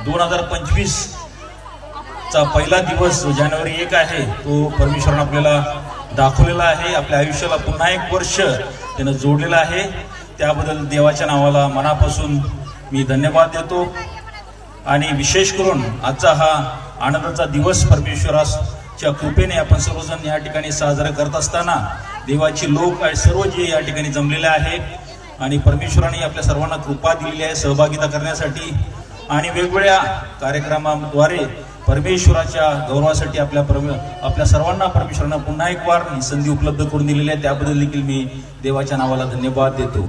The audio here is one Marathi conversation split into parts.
2025 चा पहिला दिवस जो जानेवारी 1 आहे तो परमेश्वराने आपल्याला दाखवलेला आहे। आपल्या आयुष्याला पुन्हा एक वर्ष त्याने जोडलेलं आहे। त्याबद्दल देवाच्या नावाला मनापासून मी धन्यवाद देतो। आणि विशेष करून आजचा हा आनंदाचा दिवस परमेश्वराच्या कृपेने आपण सर्वजण या ठिकाणी साजरा करत असताना देवाची लोक आहे सर्व जे या ठिकाणी जमलेले आहे आणि परमेश्वराने आपल्या सर्वांना कृपा दिलेली आहे सहभागिता करण्यासाठी आणि वेगवेगळ्या कार्यक्रमांद्वारे परमेश्वराच्या गौरवासाठी आपल्या सर्वांना परमेश्वराने पुन्हा एक वार ही संधी उपलब्ध करून दिलेली आहे। त्याबद्दल देखील मी देवाच्या नावाला धन्यवाद देतो।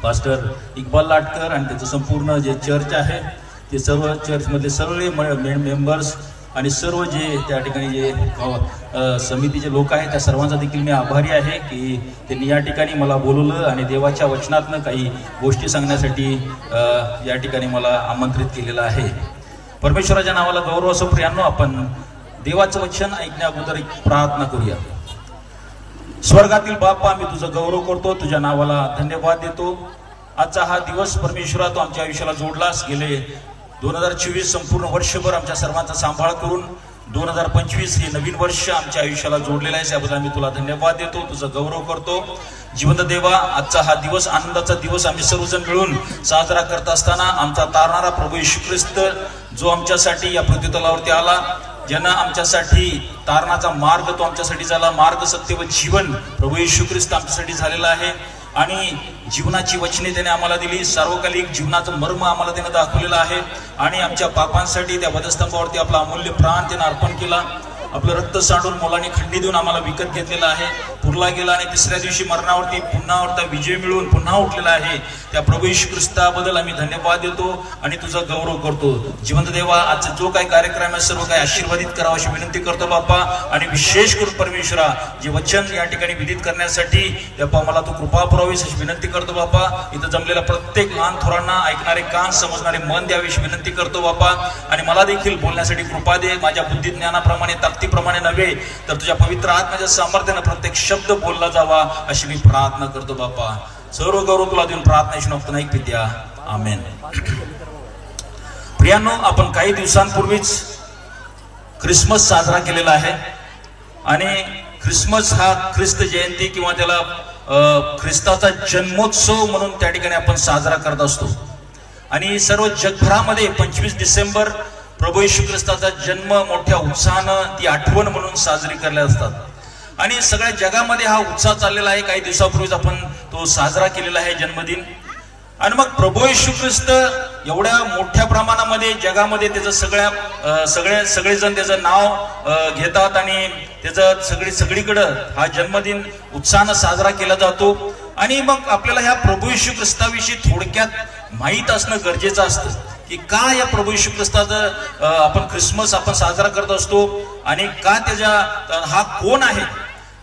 पास्टर इक्बाल लाटकर आणि त्याचं संपूर्ण जे चर्च आहे ते सर्व चर्चमधले सर्व मेंबर्स आणि सर्व जे त्या ठिकाणी जे समितीचे लोक आहेत त्या सर्वांचा देखील मी आभारी आहे की त्यांनी या ठिकाणी मला बोलवलं आणि देवाच्या वचनातनं काही गोष्टी सांगण्यासाठी या ठिकाणी मला आमंत्रित केलेलं आहे। परमेश्वराच्या नावाला गौरव असो। प्रियांनो, आपण देवाचं वचन ऐकण्या अगोदर एक प्रार्थना करूया। स्वर्गातील बाप्पा, मी तुझा गौरव करतो, तुझ्या नावाला धन्यवाद देतो। आजचा हा दिवस परमेश्वरा तू आमच्या आयुष्याला जोडलास। गेले 2024 संपूर्ण वर्षभर आमच्या सर्वांचा सांभाळ करून 2025 हे नवीन वर्ष आमच्या आयुष्याला जोडलेलं आहे। त्याबद्दल आम्ही तुला धन्यवाद देतो, तुझा गौरव करतो। जिवंत देवा, आजचा हा दिवस आनंदाचा दिवस आम्ही सर्वजण मिळून साजरा करत असताना आमचा तारणारा प्रभू येशू ख्रिस्त जो आमच्यासाठी या पृथ्वीतलावरती आला, ज्यानं आमच्यासाठी तारणाचा मार्ग तो आमच्यासाठी झाला, मार्ग सत्य व जीवन प्रभू येशू ख्रिस्त आमच्यासाठी झालेला आहे आणि जीवनाची वचने त्याने आम्हाला दिली। सार्वकालिक जीवनाचं मर्म आम्हाला त्याने दाखवलेलं आहे आणि आमच्या पापांसाठी त्या वधस्तंभावरती आपला अमूल्य प्राण त्याने अर्पण केला। आपलं रक्त सांडून मोलाने खंडी देऊन आम्हाला विकत घेतलेला आहे, पुरला गेला आणि तिसऱ्या दिवशी मरणावरती पुन्हा विजय मिळवून पुन्हा उठलेला आहे। त्या प्रभू येशू ख्रिस्ताबद्दल आम्ही धन्यवाद देतो आणि तुझा गौरव करतो। जिवंत देवा, आजचा जो काही कार्यक्रम आहे सर्व काही आशीर्वादित करावा अशी विनंती करतो बाप्पा। आणि विशेष करून परमेश्वरा जे वचन या ठिकाणी विदित करण्यासाठी बाप्पा मला तू कृपा पुरावीस अशी विनंती करतो बाप्पा। इथं जमलेल्या प्रत्येक लहान थोरांना ऐकणारे कान समजणारे मन द्यावे अशी विनंती करतो बाप्पा। आणि मला देखील बोलण्यासाठी कृपा दे, माझ्या बुद्धी ज्ञानाप्रमाणे ताकदीप्रमाणे नव्हे तर तुझ्या पवित्र आत्म्याच्या सामर्थ्याने प्रत्येक शब्द बोलला जावा अशी मी प्रार्थना करतो बाप्पा। सर्व गौरव तुला देऊन प्रार्थना नव्हतं नाही पित्या, आमेन। प्रियांनो, आपण काही दिवसांपूर्वीच ख्रिसमस साजरा केलेला आहे आणि ख्रिसमस हा ख्रिस्त जयंती किंवा त्याला ख्रिस्ताचा जन्मोत्सव म्हणून त्या ठिकाणी आपण साजरा करत असतो आणि सर्व जगभरामध्ये 25 डिसेंबर प्रभू येशू ख्रिस्ताचा जन्म मोठ्या उत्साहानं ती आठवण म्हणून साजरी करल्या असतात आणि सगळ्या जगामध्ये हा उत्साह चाललेला आहे। काही दिवसापूर्वीच आपण तो साजरा केलेला आहे जन्मदिन। आणि मग प्रभू येशू ख्रिस्त एवढ्या मोठ्या प्रमाणामध्ये जगामध्ये त्याचं सगळेजण त्याचं नाव घेतात आणि त्याचं सगळीकडं हा जन्मदिन उत्साहानं साजरा केला जातो। आणि मग आपल्याला ह्या प्रभू येशू ख्रिस्ताविषयी थोडक्यात माहीत असणं गरजेचं असतं की का या प्रभू येशू ख्रिस्ताचं आपण ख्रिसमस आपण साजरा करत असतो आणि का हा कोण आहे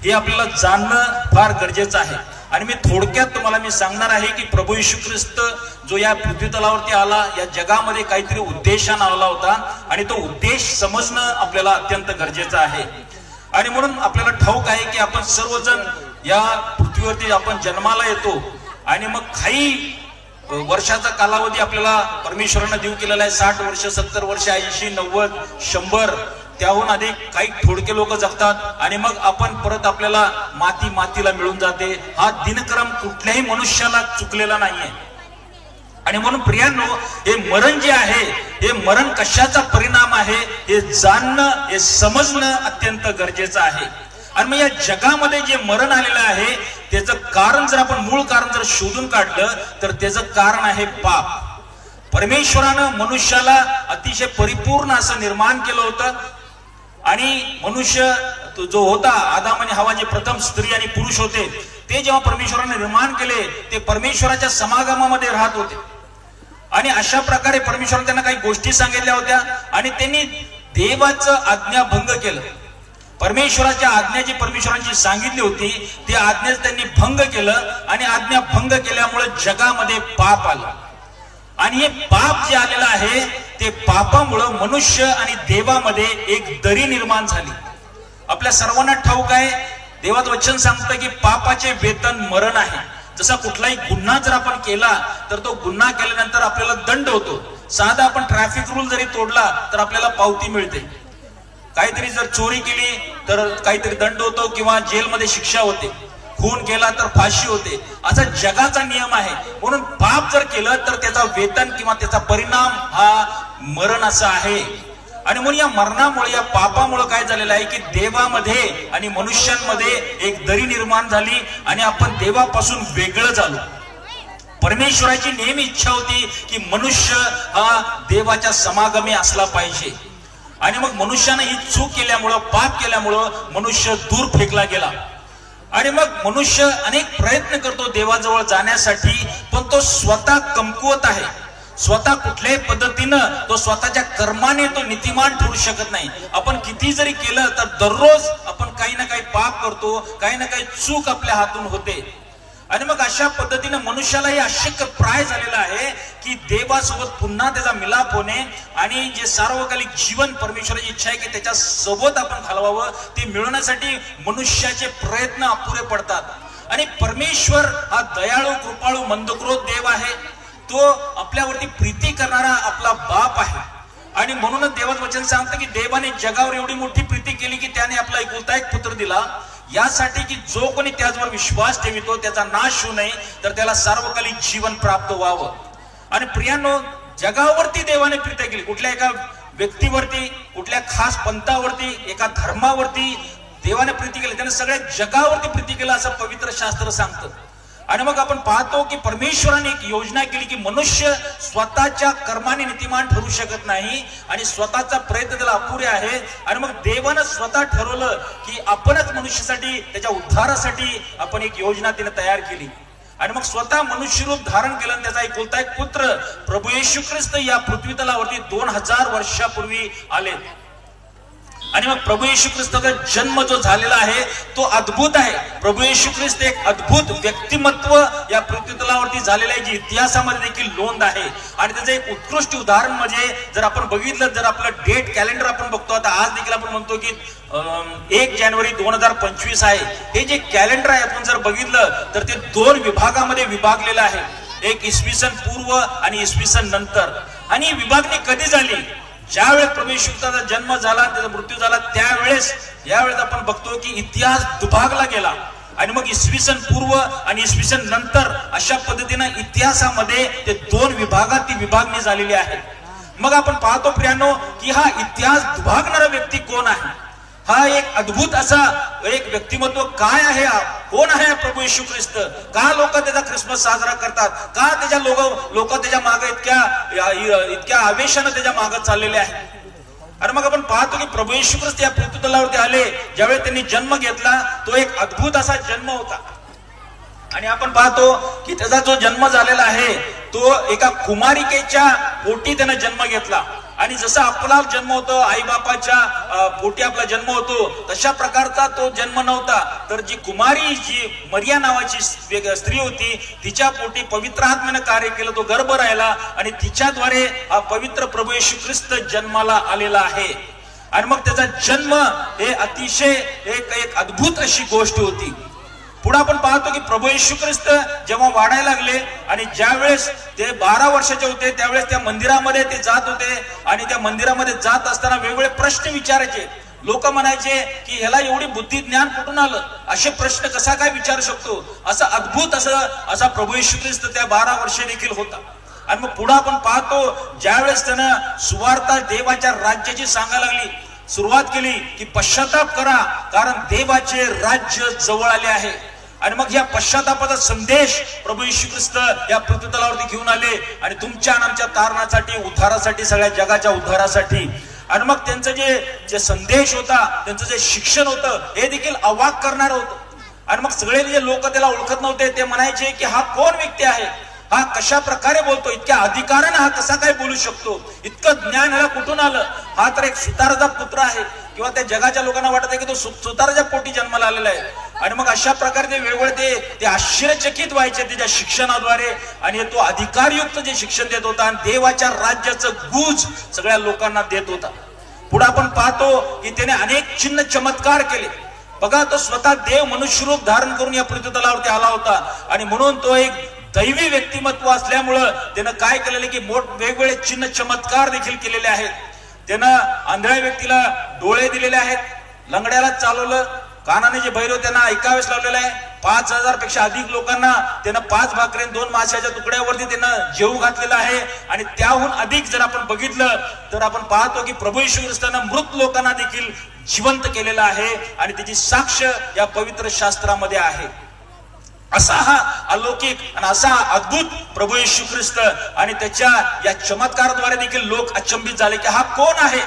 हे आपल्याला जाणणं फार गरजेचं आहे। आणि मी थोडक्यात तुम्हाला सांगणार आहे की प्रभू येशू ख्रिस्त जो या पृथ्वीतलावरती आला या जगामध्ये काहीतरी उद्देशाने आला होता आणि तो उद्देश समजणं आपल्याला अत्यंत गरजेचं आहे। आणि म्हणून आपल्याला ठाऊक आहे की आपण सर्वजण या पृथ्वीवरती आपण जन्माला येतो आणि मग काही वर्षाचा कालावधी आपल्याला परमेश्वराने देऊ केलेला आहे। 60 वर्ष, 70 वर्ष, 80, 90, 100 त्याहून अधिक काही थोडके लोक जगतात आणि मग आपण परत आपल्याला मातीला मिळून जाते। हा दिनक्रम कुठल्याही मनुष्याला चुकलेला नाहीये। आणि म्हणून प्रियांनो, हे मरण जे आहे हे मरण कशाचा परिणाम आहे हे जाणणं हे समजणं अत्यंत गरजेचं आहे। आणि मग या जगामध्ये जे मरण आलेलं आहे त्याचं कारण जर आपण मूळ कारण जर शोधून काढलं तर त्याचं कारण आहे पाप। परमेश्वरानं मनुष्याला अतिशय परिपूर्ण असं निर्माण केलं होतं आणि मनुष्य जो होता आदाम आणि हवा जे प्रथम स्त्री आणि पुरुष होते ते जेव्हा परमेश्वराने निर्माण केले ते परमेश्वराच्या समागमामध्ये राहत होते आणि अशा प्रकारे परमेश्वराने त्यांना काही गोष्टी सांगितल्या होत्या आणि त्यांनी देवाचं आज्ञाभंग केलं। परमेश्वराच्या आज्ञा जी परमेश्वरांची सांगितली होती ती आज्ञा त्यांनी भंग केलं आणि आज्ञा भंग केल्यामुळे जगामध्ये पाप आलं आणि हे पाप जे आलेलं आहे ते पापामुळे मनुष्य आणि देवामध्ये एक दरी निर्माण झाली। आपल्या सर्वांना ठाऊक आहे देवाचं वचन सांगतं की पापाचे वेतन मरण आहे। जसा कुठलाही गुन्हा जर आपण केला तर तो गुन्हा केल्यानंतर आपल्याला दंड होतो साधा आपण ट्रॅफिक रूल जरी तोडला तर आपल्याला पावती मिळते, काहीतरी जर चोरी केली तर काहीतरी दंड होतो किंवा जेलमध्ये शिक्षा होते, खून केला तर फाशी होते, असा जगाचा नियम आहे. म्हणून पाप जर केलं तर त्याचा वेतन किंवा त्याचा परिणाम हा मरण असा आहे. आणि म्हणून या मरणामुळे, या पापामुळे काय झालेलं आहे की देवामध्ये आणि मनुष्यांमध्ये एक दरी निर्माण झाली आणि आपण देवापासून वेगळं झालो. परमेश्वराची नेहमी इच्छा होती की मनुष्य हा देवाच्या समागमी असला पाहिजे. आणि मग मनुष्यानं ही चूक केल्यामुळं, पाप केल्यामुळं मनुष्य दूर फेकला गेला. आणि मग मनुष्य अनेक प्रयत्न करतो देवाजवळ जाण्यासाठी, पण तो स्वतः कमकुवत आहे. स्वतः कुठल्याही पद्धतीनं तो स्वतःच्या कर्माने तो नीतिमान ठरू शकत नाही. आपण किती जरी केलं तर दररोज आपण काही ना काही पाप करतो, काही ना काही चूक आपल्या हातून होते. आणि मग अशा पद्धतीने मनुष्याला हे अशक्य प्राय झालेला आहे की देवासोबत पुन्हा त्याचा मिलाप होणे आणि जे सार्वकालिक जीवन परमेश्वराची इच्छा आहे की त्याच्या सोबत आपण घालवावं, ते मिळवण्यासाठी मनुष्याचे प्रयत्न अपुरे पडतात. आणि परमेश्वर हा दयाळू, कृपाळू, मंदक्रोध देव आहे. तो आपल्यावरती प्रीती करणारा आपला बाप आहे. आणि म्हणूनच देवाचं वचन सांगतं की देवाने जगावर एवढी मोठी प्रीती केली की त्याने आपला एकुलता एक पुत्र दिला, यासाठी की जो कोणी त्याच्यावर विश्वास ठेवितो त्याचा नाश होऊ नये, तर त्याला सार्वकालिक जीवन प्राप्त व्हावं. आणि प्रियांनो, जगावरती देवाने प्रीती केली, कुठल्या एका व्यक्तीवरती, कुठल्या खास पंथावरती, एका धर्मावरती देवाने प्रीती केली, त्याने सगळ्या जगावरती प्रीती केलं असं पवित्र शास्त्र सांगतं. आणि मग आपण पाहतो की परमेश्वराने एक योजना केली की मनुष्य स्वतःच्या कर्माने नीतिमान ठरू शकत नाही आणि स्वतःचा प्रयत्न त्याला अपुरे आहे. आणि मग देवानं स्वतः ठरवलं की आपणच मनुष्यासाठी, त्याच्या उद्धारासाठी आपण एक योजना तिने तयार केली. आणि मग स्वतः मनुष्यरूप धारण केलं आणि त्याचा एकुलता एक पुत्र प्रभू येशू ख्रिस्त या पृथ्वी तलावरती 2000 वर्षापूर्वी आले. आणि मग प्रभू येशू ख्रिस्ताचा जन्म जो झालेला आहे तो अद्भुत आहे. प्रभू येशू ख्रिस्त एक अद्भुत व्यक्तिमत्व या पृथ्वी तलावरती झालेलं आहे, जे इतिहासामध्ये देखील नोंद आहे. आणि त्याचं एक उत्कृष्ट उदाहरण म्हणजे जर आपण बघितलं, जर आपलं डेट कॅलेंडर आपण बघतो, आता आज देखील आपण म्हणतो की 1 जानेवारी 2025 आहे. हे जे कॅलेंडर आहे आपण जर बघितलं तर ते 2 विभागामध्ये विभागलेलं आहे, एक इसवी सन पूर्व आणि इसवी सन नंतर. आणि विभागणी कधी झाली? ज्यावेळेस प्रभू येशू ख्रिस्ताचा जन्म झाला, त्याचा मृत्यू झाला, त्यावेळेस यावेळेस आपण बघतो की इतिहास दुभागला गेला. आणि मग इसवी सन पूर्व आणि इसवी सन नंतर अशा पद्धतीने इतिहासामध्ये ते 2 विभागात ती विभागणी झालेली आहे. मग आपण पाहतो प्रियांनो की हा इतिहास दुभागणारा व्यक्ती कोण आहे? हा एक अद्भुत असा एक व्यक्तिमत्व काय आहे? कोण आहे प्रभू येशू ख्रिस्त? का लोक त्याचा ख्रिसमस साजरा करतात? का त्याच्या लोक त्याच्या मागे इतक्या आवेशानं त्याच्या मागे चाललेले आहेत? आणि मग आपण पाहतो की प्रभू येशू ख्रिस्त या पृथ्वी तलावरती आले, ज्यावेळी त्यांनी जन्म घेतला तो एक अद्भुत असा जन्म होता. आणि आपण पाहतो की त्याचा जो जन्म झालेला आहे तो एका कुमारिकेच्या पोटी त्याने जन्म घेतला. आणि जसा आपला जन्म होतो, आई बापाच्या पोटी आपला जन्म होतो, तशा प्रकारचा तो जन्म नव्हता. तर जी कुमारी, जी मरिया नावाची स्त्री होती, तिच्या पोटी पवित्र आत्म्याने कार्य केलं, तो गर्भ राहिला आणि तिच्याद्वारे हा पवित्र प्रभू येशू ख्रिस्त जन्माला आलेला आहे. आणि मग त्याचा जन्म हे अतिशय एक अद्भुत अशी गोष्ट होती. पुढे आपण पाहतो की प्रभू येशू ख्रिस्त जेव्हा वाढायला लागले आणि ज्यावेळेस ते 12 वर्षाचे होते, त्यावेळेस त्या मंदिरामध्ये ते जात होते. आणि त्या मंदिरामध्ये जात असताना वेगवेगळे प्रश्न विचारायचे. लोक म्हणायचे की ह्याला एवढी बुद्धी ज्ञान कुठून आलं? असे प्रश्न कसा काय विचारू शकतो? असं अद्भुत असा प्रभू येशू ख्रिस्त त्या 12 वर्षे देखील होता. आणि मग पुढे आपण पाहतो ज्यावेळेस त्यानं सुवार्ता देवाच्या राज्याची सांगायला लागली, सुरुवात केली की पश्चाताप करा, कारण देवाचे राज्य जवळ आले आहे. आणि मग या पश्चातापाचा संदेश प्रभू येशू ख्रिस्त या पृथ्वी तलावरती घेऊन आले आणि तुमच्या आणि आमच्या तारणासाठी, उद्धारासाठी, सगळ्या जगाच्या उद्धारासाठी. आणि मग त्यांचं जे संदेश होता, त्यांचं जे शिक्षण होतं, हे देखील अवाक करणार होतं. आणि मग सगळे जे लोक त्याला ओळखत नव्हते ते म्हणायचे की हा कोण व्यक्ती आहे? हा कशा प्रकारे बोलतो? इतक्या अधिकाराने हा कसा काय बोलू शकतो? इतकं ज्ञान ह्याला कुठून आलं? हा तर एक सुताराचा पुत्र आहे. किंवा त्या जगाच्या लोकांना वाटत आहे की तो सुताराच्या पोटी जन्माला आलेला आहे. आणि मग अशा प्रकारे ते वेगवेगळे ते आश्चर्यचकित व्हायचे त्याच्या शिक्षणाद्वारे. आणि तो अधिकारयुक्त जे शिक्षण देत होता आणि देवाच्या राज्याचं गूज सगळ्या लोकांना देत होता. पुढे आपण पाहतो की त्याने अनेक चिन्ह चमत्कार केले. बघा, तो स्वतः देव मनुष्यरूप धारण करून या पृथ्वी तलावरती आला होता. आणि म्हणून तो एक दैवी व्यक्तिमत्व असल्यामुळं त्यानं काय केलेलं की वेगवेगळे चिन्ह चमत्कार देखील केलेले आहेत. त्यानं आंधळ्या व्यक्तीला डोळे दिलेले आहेत, लंगड्याला चालवलं, कानाने जे बहिर त्यांना ऐकावेच लावलेलं आहे. 5000 पेक्षा अधिक लोकांना त्यानं 5 भाकरी 2 माशाच्या तुकड्यावरती त्यानं जेवू घातलेलं आहे. आणि त्याहून अधिक जर आपण बघितलं तर आपण पाहतो की प्रभू येशू ख्रिस्तानं मृत लोकांना देखील जिवंत केलेलं आहे आणि त्याची साक्ष या पवित्र शास्त्रामध्ये आहे. असा हा अलौकिक आणि असा अद्भुत प्रभू येशू ख्रिस्त आणि त्याच्या या चमत्काराद्वारे देखील लोक अचंबित झाले की हा कोण आहे,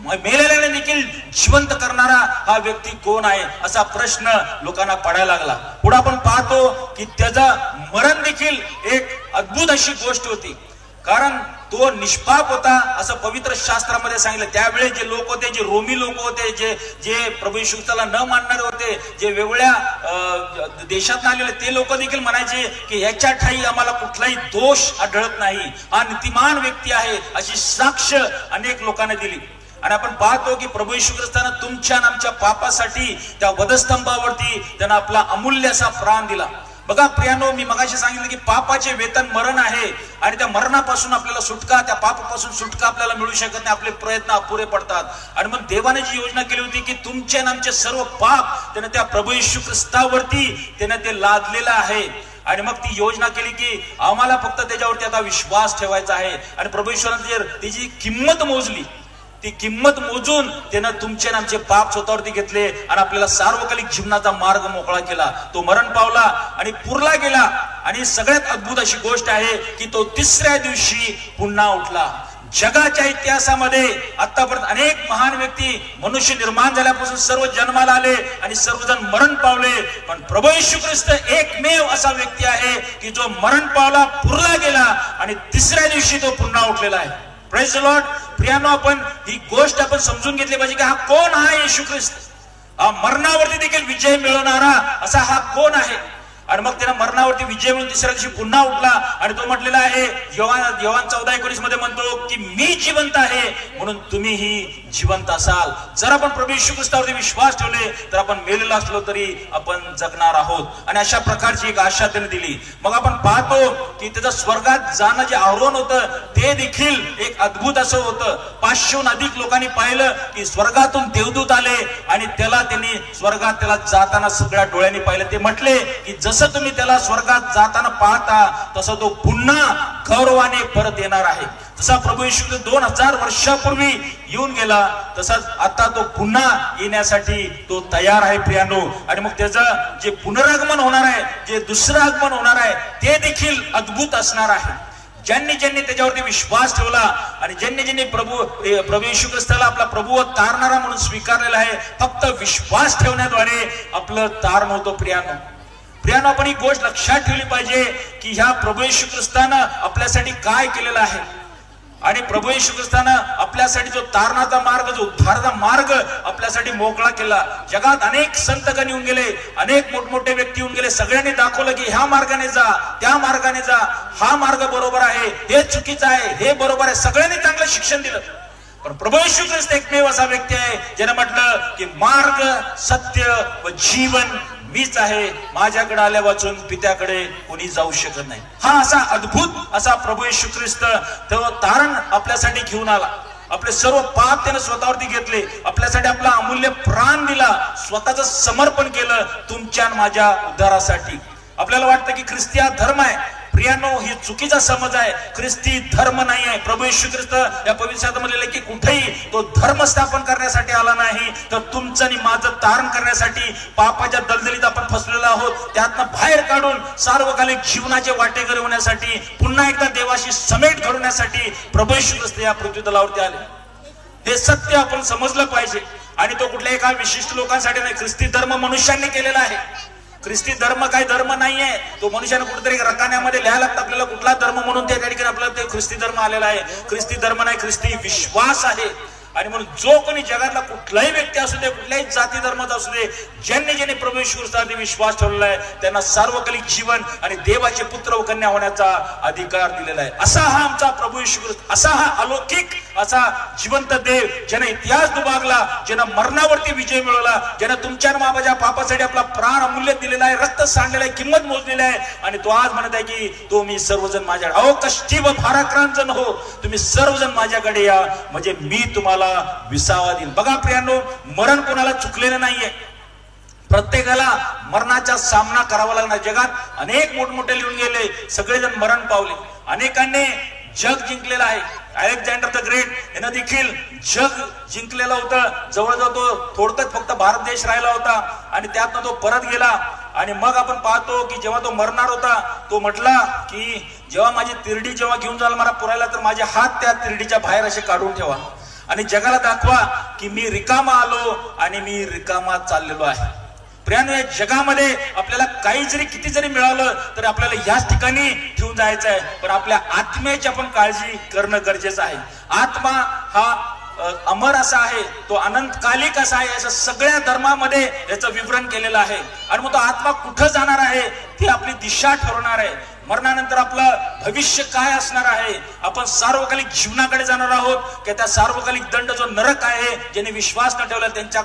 मेलेल्याने देखील जिवंत करणारा हा व्यक्ती कोण आहे असा प्रश्न लोकांना पडायला लागला. पुढे आपण पाहतो की त्याचं मरण देखील एक अद्भुत अशी गोष्ट होती, कारण तो निष्पाप होता असं पवित्र शास्त्रामध्ये सांगितलं. त्यावेळेस जे लोक होते, जे रोमी लोक होते, जे प्रभू येशू ख्रिस्ताला न मानणारे होते, जे वेगवेगळ्या देशात आलेले ते लोक देखील म्हणायचे की याच्या ठाई आम्हाला कुठलाही दोष आढळत नाही, हा नीतिमान व्यक्ती आहे अशी साक्ष अनेक लोकांना दिली. आणि आपण पाहतो की प्रभू येशू ख्रिस्तानं तुमच्या आणि आमच्या पापासाठी त्या वधस्तंभावरती त्यानं आपला अमूल्य असा प्राण दिला. बघा प्रियानो, मी मगाशी सांगितलं की पापाचे वेतन मरण आहे आणि त्या मरणापासून आपल्याला सुटका, त्या पापापासून सुटका आपल्याला मिळू शकत नाही, आपले प्रयत्न अपुरे पडतात. आणि मग देवाने जी योजना केली होती की तुमचे आणि आमचे सर्व पाप त्यानं त्या प्रभू येशू ख्रिस्तावरती त्यानं ते लादलेलं आहे. आणि मग ती योजना केली की आम्हाला फक्त त्याच्यावरती आता विश्वास ठेवायचा आहे. आणि प्रभू येशूने त्याची किंमत मोजली, ती किंमत मोजून त्यानं तुमचे आमचे पाप स्वतःवरती घेतले आणि आपल्याला सार्वकालिक जीवनाचा मार्ग मोकळा केला. तो मरण पावला आणि पुरला गेला. आणि सगळ्यात अद्भुत अशी गोष्ट आहे की तो 3ऱ्या दिवशी पुन्हा उठला. जगाच्या इतिहासामध्ये आतापर्यंत अनेक महान व्यक्ती मनुष्य निर्माण झाल्यापासून सर्व जन्माला आले आणि सर्वजण मरण पावले, पण प्रभू येशू ख्रिस्त एकमेव असा व्यक्ती आहे की जो मरण पावला, पुरला गेला आणि 3ऱ्या दिवशी तो पुन्हा उठलेला आहे. Praise the Lord. प्रियानो, आपण ही गोष्ट आपण समजून घेतली पाहिजे की हा कोण आहे येशू ख्रिस्त, हा मरणावरती देखील विजय मिळवणारा असा हा कोण आहे. आणि मग त्यानं मरणावरती विजय मिळून 3ऱ्या दिवशी पुन्हा उठला. आणि तो म्हटलेला आहे योहान 14:19 मध्ये म्हणतो की मी जिवंत आहे म्हणून तुम्हीही जिवंत असाल. जर आपण प्रभू येशू ख्रिस्तावरती विश्वास ठेवले तर आपण मेलेलो असलो तरी आपण जगणार आहोत. आणि अशा प्रकारची एक आशा त्याने दिली. मग आपण पाहतो की त्याचं स्वर्गात जाणं जे आरोहण होतं ते देखील एक अद्भुत असं होतं. 500हून अधिक लोकांनी पाहिलं की स्वर्गातून देवदूत आले आणि त्यांनी स्वर्गात त्याला जाताना सगळ्या डोळ्यांनी पाहिलं. ते म्हटले की जसं तुम्ही त्याला स्वर्गात जाताना पाहता तसं तो पुन्हा गौरवाने परत येणार आहे. जसा प्रभू येशू 2000 वर्षापूर्वी येऊन गेला तसाच आता तो पुन्हा येण्यासाठी तो तयार आहे प्रियानो. आणि मग त्याचं जे पुनरागमन होणार आहे, जे दुसरं आगमन होणार आहे ते देखील अद्भुत असणार आहे. ज्यांनी त्याच्यावरती विश्वास ठेवला आणि ज्यांनी प्रभू येशू ख्रिस्ताला आपला प्रभू व तारणारा म्हणून स्वीकारलेला आहे, फक्त विश्वास ठेवण्याद्वारे आपलं तारण होतं. प्रियानो, आपण ही गोष्ट लक्षात ठेवली पाहिजे की ह्या प्रभू येशू ख्रिस्तानं आपल्यासाठी काय केलेलं आहे. आणि प्रभू येशू ख्रिस्तानं आपल्यासाठी जो तारणाचा मार्ग, जो उद्धाराचा मार्ग आपल्यासाठी मोकळा केला. जगात अनेक संतगण येऊन गेले, अनेक मोठमोठे व्यक्ती येऊन गेले, सगळ्यांनी दाखवलं की ह्या मार्गाने जा, त्या मार्गाने जा, हा मार्ग बरोबर आहे, हे चुकीचं आहे, हे बरोबर आहे, सगळ्यांनी चांगलं शिक्षण दिलं. पण प्रभू येशू ख्रिस्त एकमेव असा व्यक्ती आहे ज्याने म्हटलं की मार्ग, सत्य व जीवन मीच आहे, माझ्याकडे आल्या वाचून पित्याकडे कोणी जाऊ शकत नाही. हा असा अद्भुत असा प्रभू येशू ख्रिस्त तो तारण आपल्यासाठी घेऊन आला. आपले सर्व पाप त्याने स्वतःवरती घेतले, आपल्यासाठी आपला अमूल्य प्राण दिला, स्वतःचं समर्पण केलं तुमच्या माझ्या उद्धारासाठी. आपल्याला वाटतं की ख्रिस्ती हा धर्म आहे. प्रियानो, ही चुकीचा समज आहे. ख्रिस्ती धर्म नाही आहे. प्रभू येशू ख्रिस्त या पवित्र शास्त्रामध्ये की कुठेही तो धर्म स्थापन करण्यासाठी आला नाही, तर तुमचं आणि माझं तारण करण्यासाठी. पापाच्या दलदलीत आपण फसलेलो आहोत, त्यातनं बाहेर काढून सार्वकालिक जीवनाचे वाटेकरी होण्यासाठी, पुन्हा एकदा देवाशी समेट घडवण्यासाठी प्रभू येशू ख्रिस्त या पृथ्वी तलावरती आले. हे सत्य आपण समजलं पाहिजे. आणि तो कुठल्या एका विशिष्ट लोकांसाठी नाही. ख्रिस्ती धर्म मनुष्यांनी केलेला आहे. ख्रिस्ती धर्म काही धर्म नाहीये, तो मनुष्याने कुठेतरी रकान्यामध्ये लिहायला लागतं आपल्याला कुठला धर्म म्हणून. त्या ठिकाणी आपल्याला ते ख्रिस्ती धर्म आलेला आहे. ख्रिस्ती धर्म नाही, ख्रिस्ती विश्वास आहे. आणि म्हणून जो कोणी जगातला कुठलाही व्यक्ती असू दे, कुठल्याही जाती धर्माचा असू दे, ज्यांनी प्रभू येशू ख्रिस्तावरती विश्वास ठेवलेला आहे त्यांना सार्वकालिक जीवन आणि देवाचे पुत्र व कन्या होण्याचा अधिकार दिलेला आहे. असा हा आमचा प्रभू येशू ख्रिस्त, असा हा अलौकिक असा जिवंत देव, ज्याने इतिहास दुभागला, ज्यानं मरणावरती विजय मिळवला, ज्यानं तुमच्या माझ्या पापासाठी आपला प्राण अमूल्य दिलेला आहे, रक्त सांडलेलं आहे, किंमत मोजलेली आहे. आणि तो आज म्हणत आहे की तुम्ही सर्वजण माझ्या, अहो कष्टी व भाराक्रांत जण हो, तुम्ही सर्वजण माझ्याकडे या, म्हणजे मी तुम्हाला विसावा देईन. बघा प्रियांनो, मरण कोणाला चुकलेलं नाहीये. प्रत्येकाला मरणाचा सामना करावा लागणार. जगात अनेक मोठमोठे लिहून गेले, सगळेजण मरण पावले. अनेकांनी जग जिंकलेलं आहे. अलेक्झांडर द ग्रेट यानं देखील जग जिंकलेलं होतं. जवळजवळ तो थोडक्यात फक्त भारत देश राहिला होता आणि त्यातनं तो परत गेला. आणि मग आपण पाहतो की जेव्हा तो मरणार होता, तो म्हटला की जेव्हा माझी तिरडी जेव्हा घेऊन जाल मला पुरायला, तर माझे हात त्या तिरडीच्या बाहेर असे काढून ठेवा आणि जगाला दाखवा की मी रिकामा आलो आणि मी रिकामा चाललेलो आहे. प्रियांनो, या जगामध्ये आपल्याला काही जरी किती जरी मिळालं तर आपल्याला याच ठिकाणी ठेवून जायचं आहे. पण आपल्या आत्म्याची आपण काळजी करणं गरजेचं आहे. आत्मा हा अमर असा आहे, तो अनंतकालिक असा आहे, असं सगळ्या धर्मामध्ये याचं विवरण केलेलं आहे. आणि मग तो आत्मा कुठं जाणार आहे ती आपली दिशा ठरवणार आहे. मरणानंतर आपलं भविष्य काय असणार आहे, आपण सार्वकालिक जीवनाकडे जाणार आहोत की त्या सार्वकालिक दंड जो नरक आहे, ज्याने विश्वास न ठेवला त्यांच्या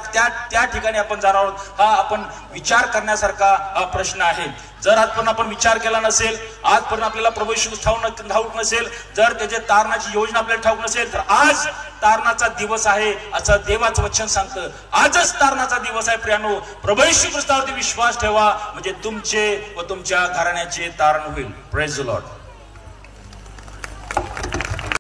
त्या ठिकाणी आपण जाणार आहोत. हा आपण विचार करण्यासारखा हा प्रश्न आहे. जर आजपर्यंत आपण विचार केला नसेल, आजपर्यंत आपल्याला प्रभू येशू ठाऊक नसेल, जर त्याचे तारणाची योजना आपल्याला ठाऊक नसेल, तर आज तारणाचा दिवस आहे असं देवाचं वचन सांगतं. आजच तारणाचा दिवस आहे. प्रियांनो, प्रभू येशू ख्रिस्तावरती विश्वास ठेवा, म्हणजे तुमचे व तुमच्या घराण्याचे तारण होईल. Praise the Lord.